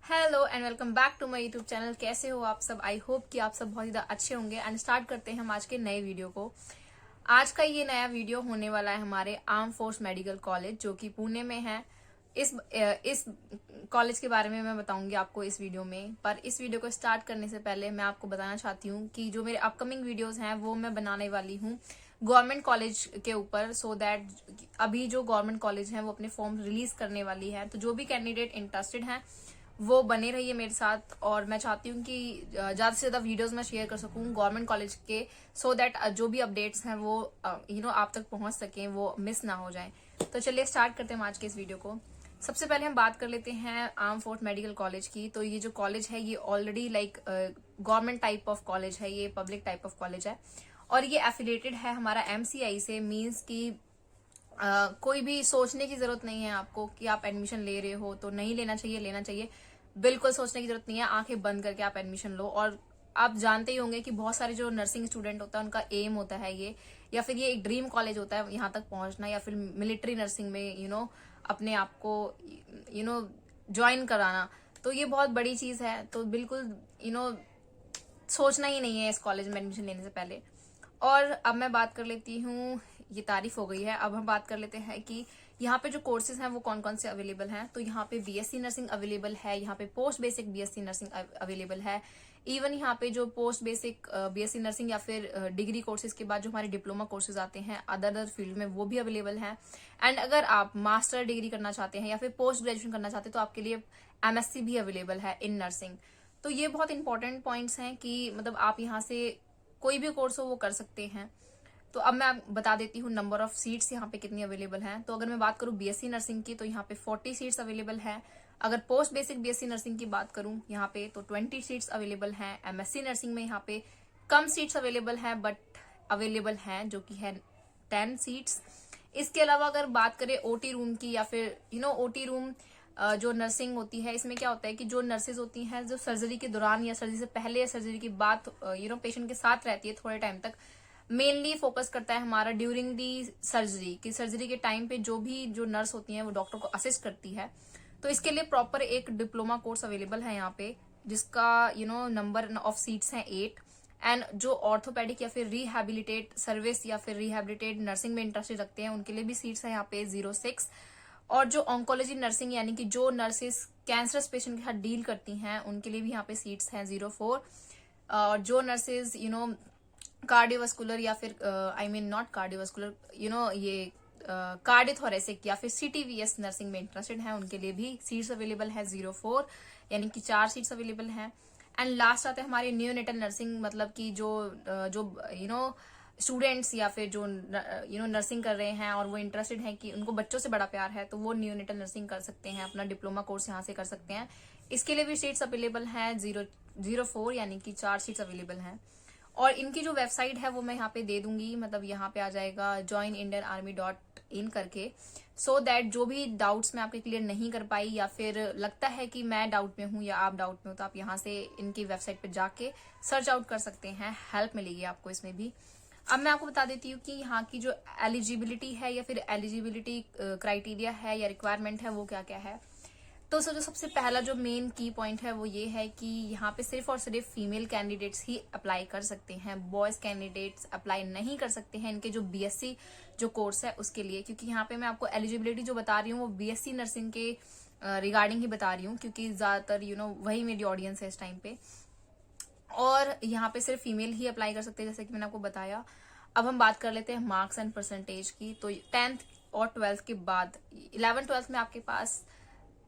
Hello and welcome back to my YouTube channel. कैसे हो आप सब? आई होप कि आप सब बहुत ज़्यादा अच्छे होंगे। एंड स्टार्ट करते हैं हम आज के नए वीडियो को। आज का ये नया वीडियो होने वाला है हमारे आर्म फोर्स मेडिकल कॉलेज जो कि पुणे में है। इस कॉलेज के बारे में मैं बताऊंगी आपको इस वीडियो में। पर इस वीडियो को स्टार्ट करने से पहले मैं आपको बताना चाहती हूँ कि जो मेरे अपकमिंग वीडियोस हैं वो मैं बनाने वाली हूँ गवर्नमेंट कॉलेज के ऊपर, सो दैट अभी जो गवर्नमेंट कॉलेज हैं वो अपने फॉर्म रिलीज करने वाली है। तो जो भी कैंडिडेट इंटरेस्टेड हैं वो बने रहिए मेरे साथ। और मैं चाहती हूँ कि ज्यादा से ज्यादा वीडियोस मैं शेयर कर सकूँ गवर्नमेंट कॉलेज के, सो दैट जो भी अपडेट्स हैं वो आप तक पहुंच सकें, वो मिस ना हो जाए। तो चलिए स्टार्ट करते हैं आज के इस वीडियो को। सबसे पहले हम बात कर लेते हैं आर्म फोर्स मेडिकल कॉलेज की। तो ये जो कॉलेज है ये already government type of college है, ये पब्लिक टाइप ऑफ कॉलेज है और ये एफिलेटेड है हमारा एमसीआई से। मीन्स की कोई भी सोचने की जरूरत नहीं है आपको कि आप एडमिशन ले रहे हो तो नहीं लेना चाहिए, लेना चाहिए। बिल्कुल सोचने की जरूरत नहीं है, आंखें बंद करके आप एडमिशन लो। और आप जानते ही होंगे कि बहुत सारे जो नर्सिंग स्टूडेंट होता है उनका एम होता है ये, या फिर ये एक ड्रीम कॉलेज होता है यहाँ तक पहुंचना, या फिर मिलिट्री नर्सिंग में अपने आप को ज्वाइन कराना। तो ये बहुत बड़ी चीज है। तो बिल्कुल सोचना ही नहीं है इस कॉलेज में एडमिशन लेने से पहले। और अब मैं बात कर लेती हूँ, ये तारीफ हो गई है, अब हम बात कर लेते हैं कि यहाँ पे जो कोर्सेज हैं वो कौन कौन से अवेलेबल हैं। तो यहाँ पे बीएससी नर्सिंग अवेलेबल है, यहाँ पे post basic BSc nursing available है। इवन यहाँ पे जो पोस्ट बेसिक बीएससी नर्सिंग या फिर डिग्री कोर्सेज के बाद जो हमारे डिप्लोमा कोर्सेज आते हैं अदर अदर फील्ड में, वो भी अवेलेबल हैं। एंड अगर आप मास्टर डिग्री करना चाहते हैं या फिर पोस्ट ग्रेजुएशन करना चाहते हैं तो आपके लिए एमएससी भी अवेलेबल है इन नर्सिंग। तो ये बहुत इंपॉर्टेंट पॉइंट्स हैं कि मतलब आप यहाँ से कोई भी कोर्स हो वो कर सकते हैं। तो अब मैं बता देती हूँ नंबर ऑफ सीट्स यहाँ पे कितनी अवेलेबल हैं। तो अगर मैं बात करूँ बीएससी नर्सिंग की तो यहाँ पे 40 सीट्स अवेलेबल है। अगर पोस्ट बेसिक बीएससी नर्सिंग की बात करूँ यहाँ पे तो 20 सीट्स अवेलेबल हैं। एमएससी नर्सिंग में यहाँ पे कम सीट्स अवेलेबल हैं बट अवेलेबल हैं, जो कि है 10 सीट्स। इसके अलावा अगर बात करें ओटी रूम की या फिर ओटी रूम जो नर्सिंग होती है, इसमें क्या होता है कि जो नर्सेज होती हैं जो सर्जरी के दौरान या सर्जरी से पहले या सर्जरी के बाद पेशेंट के साथ रहती है थोड़े टाइम तक, मेनली फोकस करता है हमारा ड्यूरिंग दी सर्जरी की। सर्जरी के टाइम पे जो नर्स होती हैं वो डॉक्टर को असिस्ट करती है। तो इसके लिए प्रॉपर एक डिप्लोमा कोर्स अवेलेबल है यहाँ पे, जिसका नंबर ऑफ सीट्स हैं 8। एंड जो ऑर्थोपेडिक या फिर रिहेबिलिटेट सर्विस या फिर रिहेबिलिटेट नर्सिंग में इंटरेस्ट रखते हैं उनके लिए भी सीट्स है यहाँ पे 06। और जो ऑन्कोलॉजी नर्सिंग यानी कि जो नर्सेस कैंसरस पेशेंट के साथ डील करती हैं उनके लिए भी यहाँ पे सीट्स हैं 04। और जो नर्सेज कार्डियोवास्कुलर या फिर आई मीन नॉट कार्डियोवास्कुलर ये कार्डियोथोरेसिक या फिर सीटीवीएस नर्सिंग में इंटरेस्टेड हैं उनके लिए भी सीट्स अवेलेबल है 04, यानी कि 4 सीट्स अवेलेबल हैं। एंड लास्ट आते हैं हमारे न्यूनेटल नर्सिंग, मतलब कि जो स्टूडेंट्स या फिर जो नर्सिंग कर रहे हैं और वो इंटरेस्टेड हैं कि उनको बच्चों से बड़ा प्यार है तो वो न्यूनेटल नर्सिंग कर सकते हैं, अपना डिप्लोमा कोर्स यहाँ से कर सकते हैं। इसके लिए भी सीट्स अवेलेबल हैं 04, यानी कि 4 सीट्स अवेलेबल हैं। और इनकी जो वेबसाइट है वो मैं यहाँ पे दे दूंगी, मतलब यहाँ पे आ जाएगा joinindianarmy.in करके, सो दैट जो भी डाउट्स मैं आपके क्लियर नहीं कर पाई या फिर लगता है कि मैं डाउट में हूँ या आप डाउट में हो तो आप यहाँ से इनकी वेबसाइट पे जाके सर्च आउट कर सकते हैं, हेल्प मिलेगी आपको इसमें भी। अब मैं आपको बता देती हूँ कि यहाँ की जो एलिजिबिलिटी है या फिर एलिजिबिलिटी क्राइटेरिया है या रिक्वायरमेंट है वो क्या क्या है। तो जो सबसे पहला जो मेन की पॉइंट है वो ये है कि यहाँ पे सिर्फ और सिर्फ फीमेल कैंडिडेट्स ही अप्लाई कर सकते हैं, बॉयज कैंडिडेट्स अप्लाई नहीं कर सकते हैं इनके जो बीएससी जो कोर्स है उसके लिए। क्योंकि यहाँ पे मैं आपको एलिजिबिलिटी जो बता रही हूँ वो बीएससी नर्सिंग के रिगार्डिंग ही बता रही हूँ, क्योंकि ज्यादातर वही मेरी ऑडियंस है इस टाइम पे। और यहाँ पे सिर्फ फीमेल ही अप्लाई कर सकते हैं जैसे कि मैंने आपको बताया। अब हम बात कर लेते हैं मार्क्स एंड परसेंटेज की। तो 10th और 12th के बाद 11th-12th में आपके पास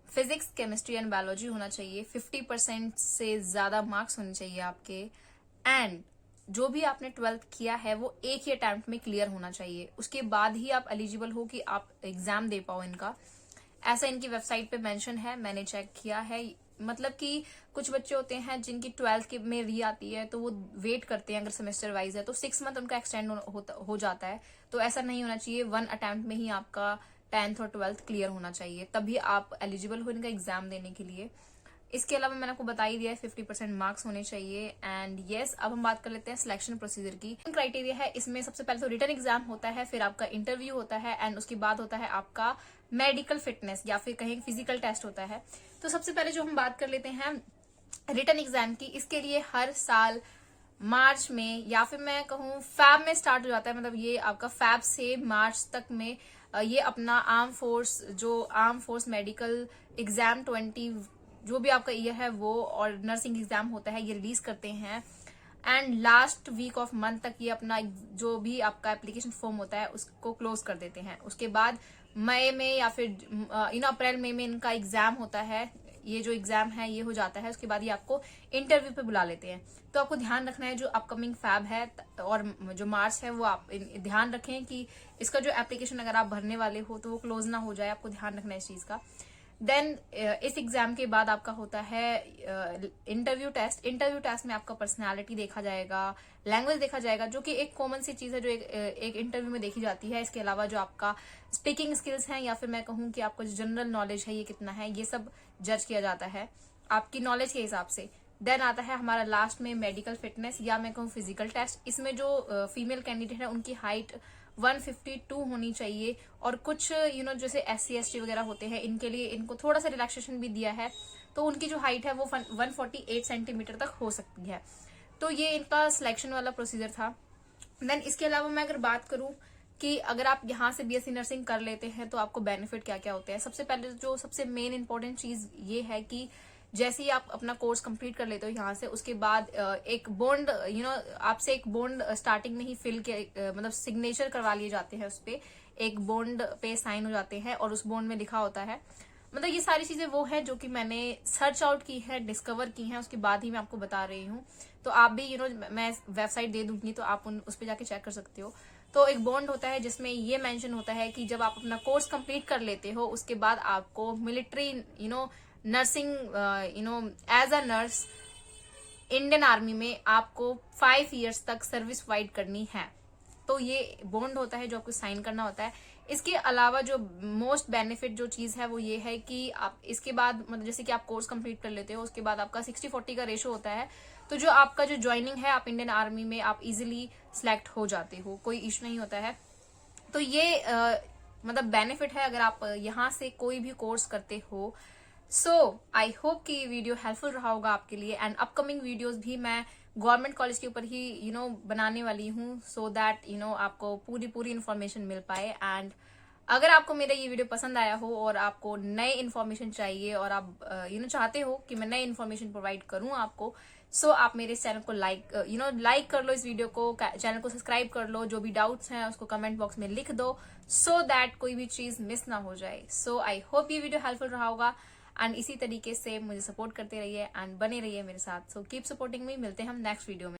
फिजिक्स, केमिस्ट्री एंड बायोलॉजी होना चाहिए। 50% से ज्यादा मार्क्स होने चाहिए आपके। एंड जो भी आपने 12th किया है वो एक ही अटेम्प्ट में क्लियर होना चाहिए, उसके बाद ही आप एलिजिबल हो कि आप एग्जाम दे पाओ इनका। ऐसा इनकी वेबसाइट पे मेंशन है, मैंने चेक किया है। मतलब कि कुछ बच्चे होते हैं जिनकी 12th के में री आती है तो वो वेट करते हैं, अगर सेमेस्टर वाइज है तो 6 मंथ उनका एक्सटेंड हो जाता है। तो ऐसा नहीं होना चाहिए, 1 अटेम्प्ट में ही आपका 10th और 12th क्लियर होना चाहिए, तभी आप एलिजिबल हो इनका एग्जाम देने के लिए। इसके अलावा मैंने आपको बता ही दिया है 50% मार्क्स होने चाहिए। एंड यस, अब हम बात कर लेते हैं सिलेक्शन प्रोसीजर की। क्राइटेरिया है इसमें, सबसे पहले तो रिटन एग्जाम होता है, फिर आपका इंटरव्यू होता है, एंड उसके बाद होता है आपका मेडिकल फिटनेस या फिर कहीं फिजिकल टेस्ट होता है। तो सबसे पहले जो हम बात कर लेते हैं रिटन एग्जाम की, इसके लिए हर साल मार्च में या फिर मैं कहूँ फैब में स्टार्ट हो जाता है। मतलब ये आपका फैब से मार्च तक में ये अपना आर्म फोर्स मेडिकल एग्जाम 20 जो भी आपका ईयर है वो और नर्सिंग एग्जाम होता है ये रिलीज करते हैं। And last week of month तक ये अपना जो भी आपका एप्लीकेशन फॉर्म होता है उसको क्लोज कर देते हैं। उसके बाद मई में या फिर अप्रैल मई में इनका एग्जाम होता है। ये जो एग्जाम है ये हो जाता है, उसके बाद ये आपको इंटरव्यू पे बुला लेते हैं। तो आपको ध्यान रखना है जो अपकमिंग फैब है और जो मार्च है वो आप ध्यान रखें कि इसका जो एप्लीकेशन अगर आप भरने वाले हो तो वो क्लोज ना हो जाए, आपको ध्यान रखना है इस चीज का। देन इस एग्जाम के बाद आपका होता है इंटरव्यू टेस्ट। इंटरव्यू टेस्ट में आपका पर्सनालिटी देखा जाएगा, लैंग्वेज देखा जाएगा, जो कि एक कॉमन सी चीज है जो एक इंटरव्यू में देखी जाती है। इसके अलावा जो आपका स्पीकिंग स्किल्स हैं या फिर मैं कहूँ कि आपका जो जनरल नॉलेज है ये कितना है, ये सब जज किया जाता है आपकी नॉलेज के हिसाब से। देन आता है हमारा लास्ट में मेडिकल फिटनेस या मैं कहूँ फिजिकल टेस्ट। इसमें जो फीमेल कैंडिडेट है उनकी हाइट 152 होनी चाहिए, और कुछ जैसे SC ST वगैरह होते हैं इनके लिए इनको थोड़ा सा रिलैक्सेशन भी दिया है, तो उनकी जो हाइट है वो 148 सेंटीमीटर तक हो सकती है। तो ये इनका सिलेक्शन वाला प्रोसीजर था। देन इसके अलावा मैं अगर बात करूं कि अगर आप यहाँ से BSc नर्सिंग कर लेते हैं तो आपको बेनिफिट क्या क्या होते हैं। सबसे पहले जो सबसे मेन इंपॉर्टेंट चीज ये है कि जैसे ही आप अपना कोर्स कंप्लीट कर लेते हो यहाँ से, उसके बाद एक बॉन्ड आपसे एक बॉन्ड स्टार्टिंग में ही फिल के मतलब सिग्नेचर करवा लिए जाते हैं, उस पे एक बॉन्ड पे साइन हो जाते हैं और उस बॉन्ड में लिखा होता है। मतलब ये सारी चीजें वो है जो कि मैंने सर्च आउट की है, डिस्कवर की है, उसके बाद ही मैं आपको बता रही हूँ। तो आप भी मैं वेबसाइट दे दूंगी तो आप उस पर जाके चेक कर सकते हो। तो एक बॉन्ड होता है जिसमें ये मेंशन होता है कि जब आप अपना कोर्स कंप्लीट कर लेते हो उसके बाद आपको military nursing as a nurse Indian army में आपको 5 इयर्स तक सर्विस प्रोवाइड करनी है। तो ये बॉन्ड होता है जो आपको साइन करना होता है। इसके अलावा जो मोस्ट बेनिफिट जो चीज है वो ये है कि आप इसके बाद मतलब जैसे कि आप कोर्स कंप्लीट कर लेते हो उसके बाद आपका 60-40 का रेशो होता है। तो जो आपका जो ज्वाइनिंग है आप इंडियन आर्मी में आप इजिली सिलेक्ट हो जाते हो, कोई इशू नहीं होता है। तो ये मतलब बेनिफिट है अगर आप यहाँ से कोई भी कोर्स करते हो। सो आई होप कि ये वीडियो हेल्पफुल रहा होगा आपके लिए। एंड अपकमिंग वीडियोस भी मैं गवर्नमेंट कॉलेज के ऊपर ही बनाने वाली हूँ, सो दैट आपको पूरी इन्फॉर्मेशन मिल पाए। एंड अगर आपको मेरा ये वीडियो पसंद आया हो और आपको नए इन्फॉर्मेशन चाहिए और आप चाहते हो कि मैं नई इन्फॉर्मेशन प्रोवाइड करूँ आपको, सो आप मेरे इस चैनल को लाइक कर लो, इस वीडियो को, चैनल को सब्सक्राइब कर लो, जो भी डाउट्स हैं उसको कमेंट बॉक्स में लिख दो, सो दैट कोई भी चीज मिस ना हो जाए। सो आई होप ये वीडियो हेल्पफुल रहा होगा एंड इसी तरीके से मुझे सपोर्ट करते रहिए एंड बने रहिए मेरे साथ। So keep supporting me. मिलते हैं हम नेक्स्ट वीडियो में।